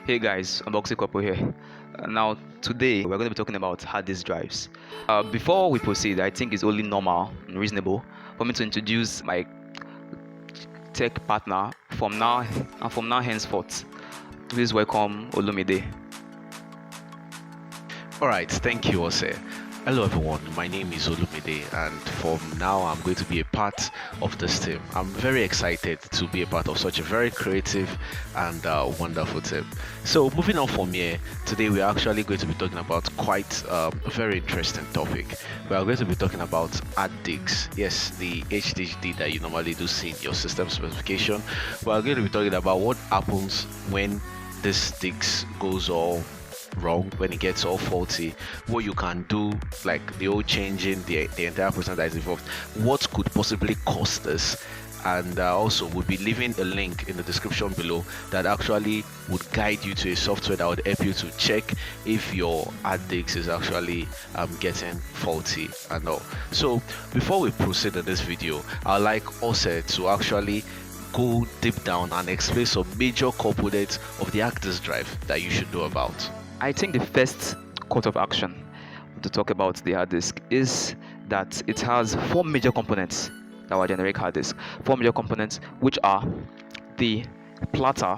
Hey guys, Unboxing Couple here. Now, today we're going to be talking about hard disk drives. Before we proceed, I think it's only normal and reasonable for me to introduce my tech partner from now henceforth. Please welcome Olumide. All right, thank you, Ose. Hello, everyone. My name is Olumide, and from now, I'm going to be a part of this team. I'm very excited to be a part of such a very creative and wonderful team. So, moving on from here, today we are actually going to be talking about quite a very interesting topic. We are going to be talking about hard disks. Yes, the HDD that you normally do see in your system specification. We are going to be talking about what happens when this disk goes all wrong, when it gets all faulty, what you can do, like the whole changing the entire process that is involved, what could possibly cause this. And also we'll be leaving a link in the description below that actually would guide you to a software that would help you to check if your hard disk is actually getting faulty and all. So before we proceed in this video, I'd like Ose to actually go deep down and explain some major components of the hard disk drive that you should know about. I think the first course of action to talk about the hard disk is that it has four major components that will generate hard disk. Four major components, which are the platter,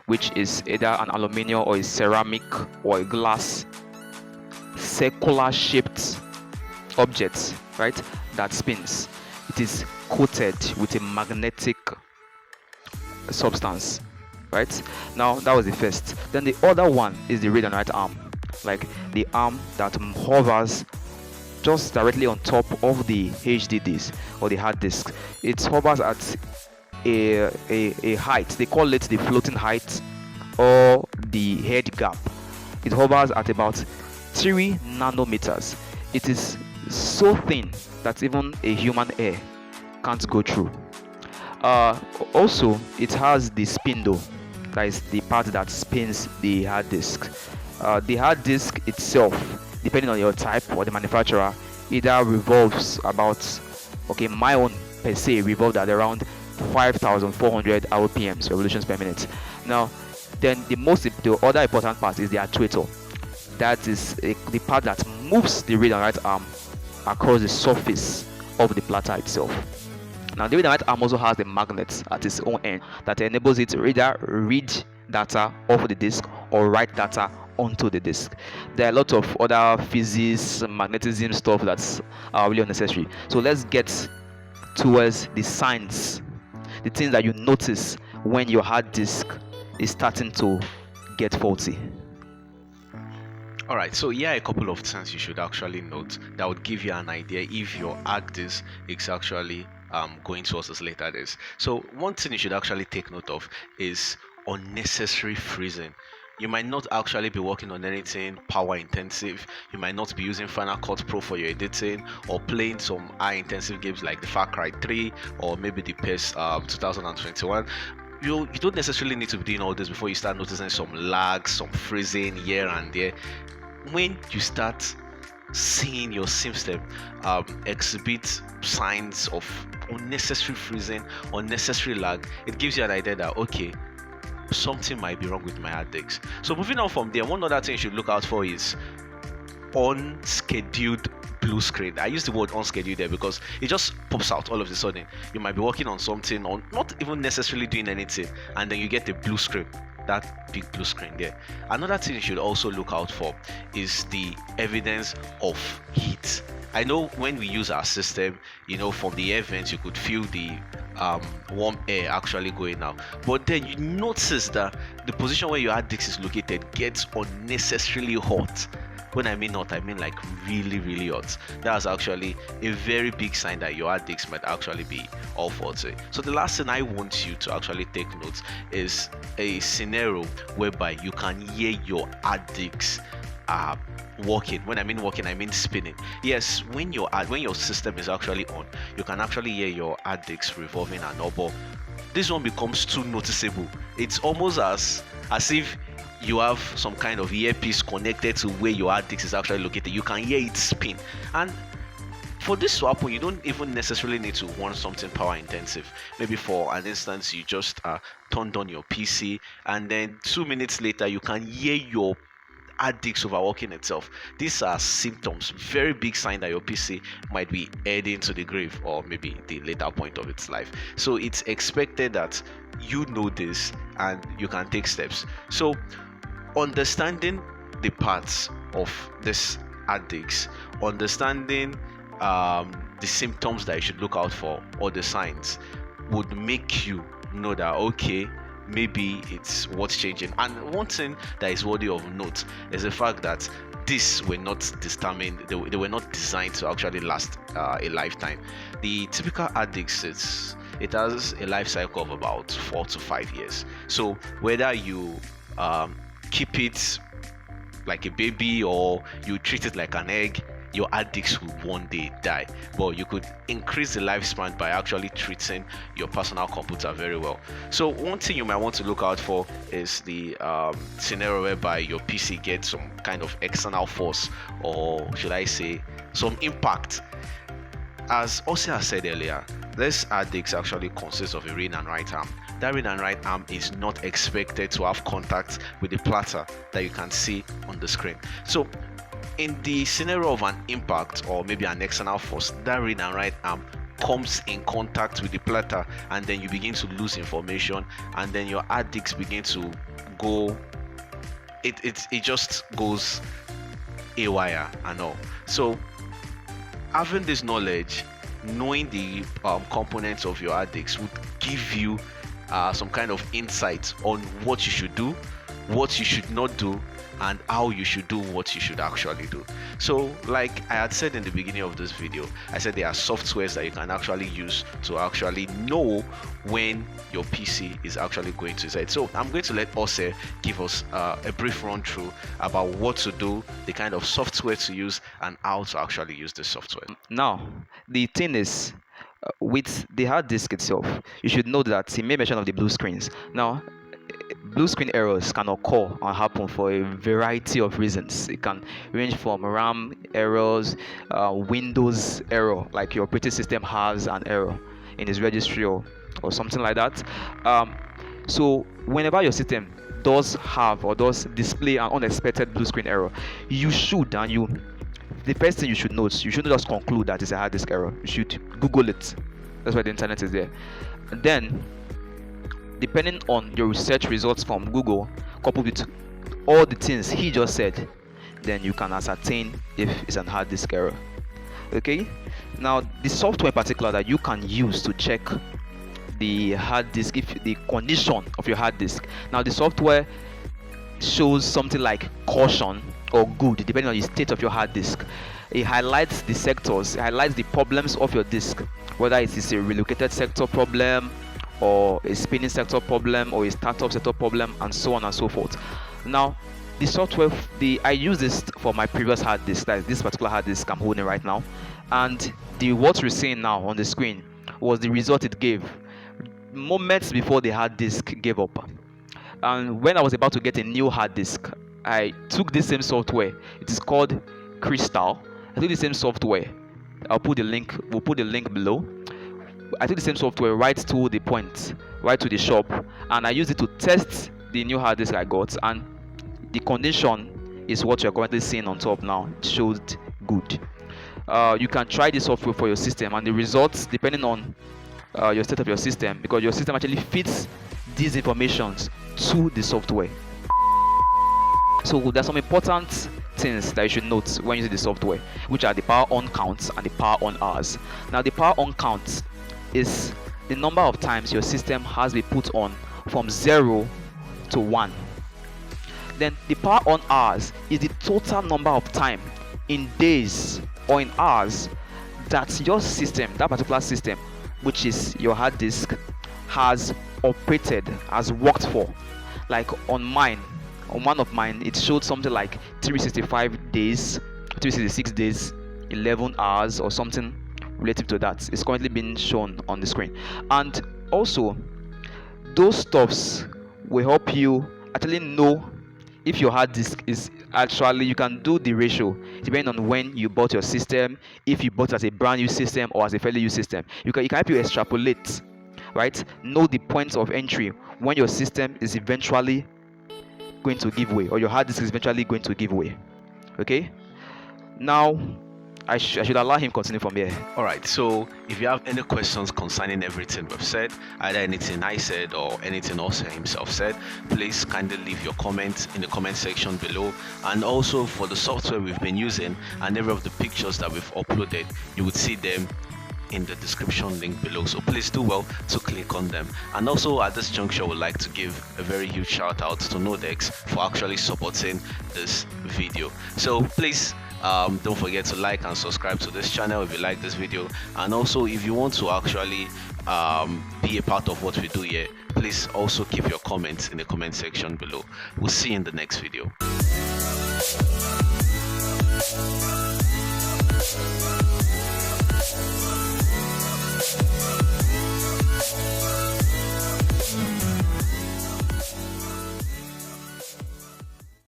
which is either an aluminium or a ceramic or a glass circular shaped object, right, that spins. It is coated with a magnetic substance, right? Now that was the first. Then the other one is the read and write arm, like the arm that hovers just directly on top of the HDDs or the hard disk. It hovers at a height. They call it the floating height or the head gap. It hovers at about 3 nanometers. It is so thin that even a human hair can't go through. Also, it has the spindle, that is the part that spins the hard disk. The hard disk itself, depending on your type or the manufacturer, either revolves about, okay, my own per se revolved at around 5,400 RPMs, revolutions per minute. Now, then the other important part is the actuator. That is the part that moves the read and write arm across the surface of the platter itself. Now, the read and write arm also has the magnet at its own end that enables it to either read data off the disk or write data onto the disk. There are a lot of other physics, magnetism stuff that's really unnecessary. So let's get towards the signs, the things that you notice when your hard disk is starting to get faulty. All right, so here are a couple of things you should actually note that would give you an idea if your hard disk is actually going towards this later days. So one thing you should actually take note of is unnecessary freezing. You might not actually be working on anything power intensive. You might not be using Final Cut Pro for your editing or playing some high intensive games like the Far Cry 3 or maybe the PES 2021. You don't necessarily need to be doing all this before you start noticing some lag, some freezing here and there. When you start seeing your system exhibit signs of unnecessary freezing, unnecessary lag, it gives you an idea that okay, something might be wrong with my hard disk. So moving on from there, one other thing you should look out for is unscheduled blue screen. I use the word unscheduled there because it just pops out all of a sudden. You might be working on something or not even necessarily doing anything, and then you get the blue screen, that big blue screen there. Another thing you should also look out for is the evidence of heat. I know when we use our system, from the air vents you could feel the warm air actually going out, but then you notice that the position where your hard disk is located gets unnecessarily hot. When I mean hot, I mean like really, really hot. That's actually a very big sign that your hard disk might actually be all faulty. So the last thing I want you to actually take note is a scenario whereby you can hear your hard disk working. When I mean working, I mean spinning. Yes, when your system is actually on, you can actually hear your hard disk revolving and all, but this one becomes too noticeable. It's almost as if you have some kind of earpiece connected to where your hard disk is actually located. You can hear it spin, and for this to happen, you don't even necessarily need to want something power intensive. Maybe for an instance, you just turned on your PC, and then 2 minutes later, you can hear your hard disk overworking itself. These are symptoms, very big sign that your PC might be heading to the grave, or maybe the later point of its life. So it's expected that you know this and you can take steps. So understanding the parts of this hard disk, understanding the symptoms that you should look out for, or the signs, would make you know that okay, maybe it's worth changing. And one thing that is worthy of note is the fact that these were not determined, they were not designed to actually last a lifetime. The typical hard disk it has a life cycle of about 4 to 5 years. So whether you keep it like a baby or you treat it like an egg, your hard disk will one day die. But you could increase the lifespan by actually treating your personal computer very well. So one thing you might want to look out for is the scenario whereby your PC gets some kind of external force, or should I say some impact. As Ose has said earlier, this hard disk actually consists of a read and write arm. That read and write arm is not expected to have contact with the platter that you can see on the screen. So in the scenario of an impact or maybe an external force, that read and write arm comes in contact with the platter, and then you begin to lose information, and then your hard disk begin to go, it just goes haywire and all. So having this knowledge, knowing the components of your hard disk would give you some kind of insight on what you should do, what you should not do, and how you should do what you should actually do. So like I had said in the beginning of this video, I said there are softwares that you can actually use to actually know when your PC is actually going to reset. So I'm going to let Ose give us a brief run through about what to do, the kind of software to use, and how to actually use the software. Now, the thing is, with the hard disk itself, you should know that he made mention of the blue screens. Now, blue screen errors can occur and happen for a variety of reasons. It can range from RAM errors, Windows error, like your operating system has an error in its registry, or something like that. So whenever your system does have or does display an unexpected blue screen error, you should, and you the first thing you should note, you shouldn't just conclude that it's a hard disk error. You should Google it. That's why the internet is there. And then, depending on your research results from Google, coupled with all the things he just said, then you can ascertain if it's an hard disk error. Okay? Now, the software in particular that you can use to check the hard disk, if the condition of your hard disk. Now, the software shows something like caution or good, depending on the state of your hard disk. It highlights the sectors, it highlights the problems of your disk, whether it is a relocated sector problem, or a spinning sector problem, or a startup sector problem, and so on and so forth. Now, the software, I use this for my previous hard disk, that is this particular hard disk I'm holding right now, and what we're seeing now on the screen was the result it gave moments before the hard disk gave up. And when I was about to get a new hard disk, I took this same software. It is called Crystal. I took the same software. We'll put the link below. I took the same software right to the point, right to the shop, and I used it to test the new hard disk I got, and the condition is what you're currently seeing on top now. It showed good. You can try this software for your system, and the results, depending on your state of your system, because your system actually fits these informations to the software. So there's some important things that you should note when using the software, which are the power on counts and the power on hours. Now, the power on count is the number of times your system has been put on from 0 to 1. Then the power on hours is the total number of time in days or in hours that your system, that particular system, which is your hard disk, has operated, has worked for. Like on one of mine, it showed something like 365 days, 366 days, 11 hours, or something relative to that. It's currently being shown on the screen. And also, those stuffs will help you actually know if your hard disk is actually, you can do the ratio depending on when you bought your system. If you bought it as a brand new system or as a fairly used system, it can help you extrapolate, right? Know the points of entry when your system is eventually going to give way, or your hard disk is eventually going to give way. Okay, now I should allow him continue from here. All right, so if you have any questions concerning everything we've said, either anything I said or anything also himself said, please kindly leave your comments in the comment section below. And also for the software we've been using and every of the pictures that we've uploaded, you would see them in the description link below, so please do well to click on them. And also at this juncture, I would like to give a very huge shout out to Nodex for actually supporting this video. So please don't forget to like and subscribe to this channel if you like this video, and also if you want to actually be a part of what we do here, please also keep your comments in the comment section below. We'll see you in the next video.